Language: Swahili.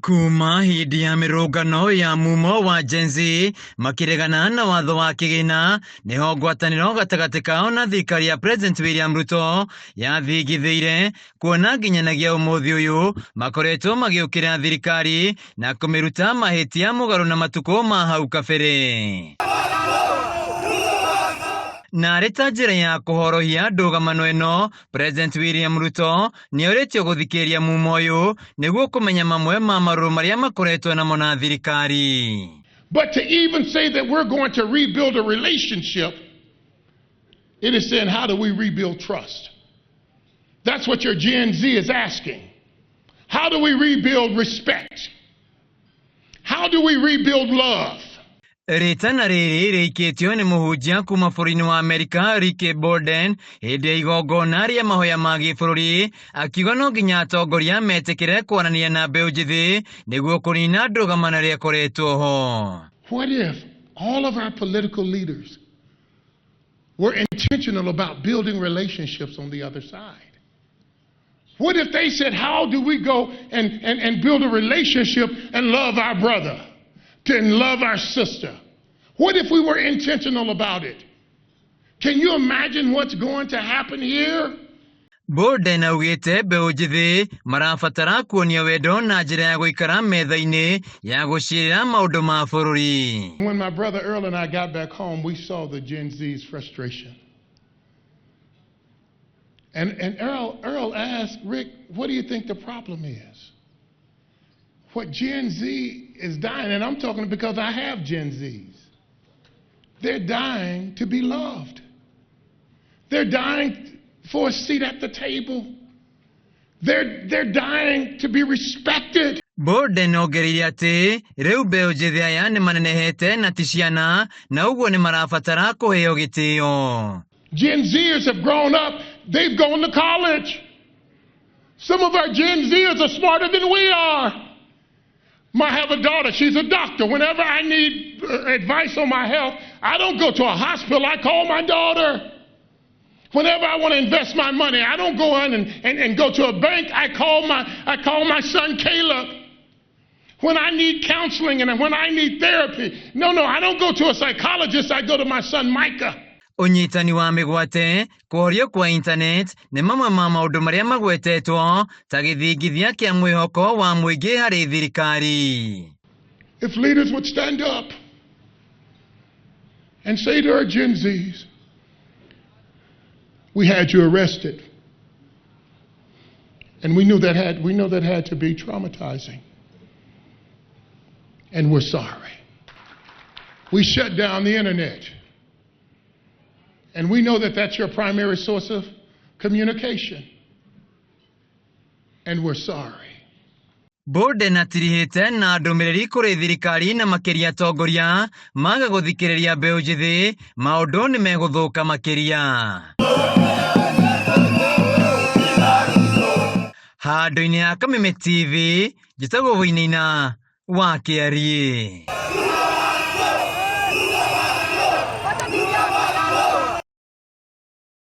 Kuma hindi ya mirũngano ya MUMO wa GENZ makiregana na watho wa kĩgĩna niho ngwatanĩro gatagatĩ kao na thirikari ya President William RUTO yathingithĩire kuona nginyanagia ũmũthĩ ũyũ makoretwo magĩũkĩra thirikari na kũmĩruta mahĩtia mũgarũ na matukũ ma hau kabere. Na rĩta njĩra ya kũhorohia ndũgamano ĩno, President William RUTO nĩorĩtio gũthikĩrĩria MUMO ũyũ nĩguo kũmenya mamwe ma marũrũ marĩa makoretwo namo na thirikari. But to even say that we're going to rebuild a relationship, it is saying, how do we rebuild trust? That's what your Gen Z is asking. How do we rebuild respect? How do we rebuild love? RITANA rĩrĩ RIIKITIO nĩ Muhunjia kuma bũrũri-inĩ wa Amerika Rickey Bolden hĩndĩ ya igongona rĩa mahoya ma gĩbũrũri akiuga no nginya atongoria metĩkĩre kwaranĩria na mbeũ njĩthĩ nĩguo kũnina ndũgamano rĩrĩa koretwo ho. What if all of our political leaders were intentional about building relationships on the other side? What if they said, how do we go and build a relationship and love our brother? And love our sister? What if we were intentional about it? Can you imagine what's going to happen here? Bolden augĩte mbeũ njĩthĩ marabatara kuonia wendo na njĩra ya gũikara metha-inĩ ya gũciĩrĩra maũndũ ma bũrũri. When my brother Earl and I got back home, we saw the Gen Z's frustration. And Earl asked, Rick, what do you think the problem is? What Gen Z is dying, and I'm talking because I have Gen Zs. They're dying to be loved. They're dying for a seat at the table. They're dying to be respected. Bolden ongereire atĩ rĩu mbeũ njĩthĩ aya nĩ manenehete na ti ciana na ũguo nĩ marabatara kũheo gĩtĩo. Gen Zers have grown up. They've gone to college. Some of our Gen Zers are smarter than we are. I have a daughter, she's a doctor. Whenever I need advice on my health, I don't go to a hospital, I call my daughter. Whenever I want to invest my money, I don't go in and go to a bank, I call my son Caleb. When I need counseling and when I need therapy, no, I don't go to a psychologist, I go to my son Micah. Ũnyitani wa mĩgwate kũhorio kwa internet nĩ mamwe ma maũndũ marĩa magwetetwo ta gĩthingithia kĩa mwĩhoko wa mũingĩ harĩ thirikari. If leaders would stand up and say to our Gen Zs, we had you arrested, and we know that had to be traumatizing, and we're sorry. We shut down the internet. And we know that that's your primary source of communication. And we're sorry. Bolden atirihĩte na ndũmĩrĩri kũrĩ thirikari na makĩria atongoria maga gũthikĩrĩria mbeũ njĩthĩ maũndũ nĩ megũthũka makĩria. Handũ-inĩ ya Kameme TV, njĩtagwo Woinaina wa KURIA.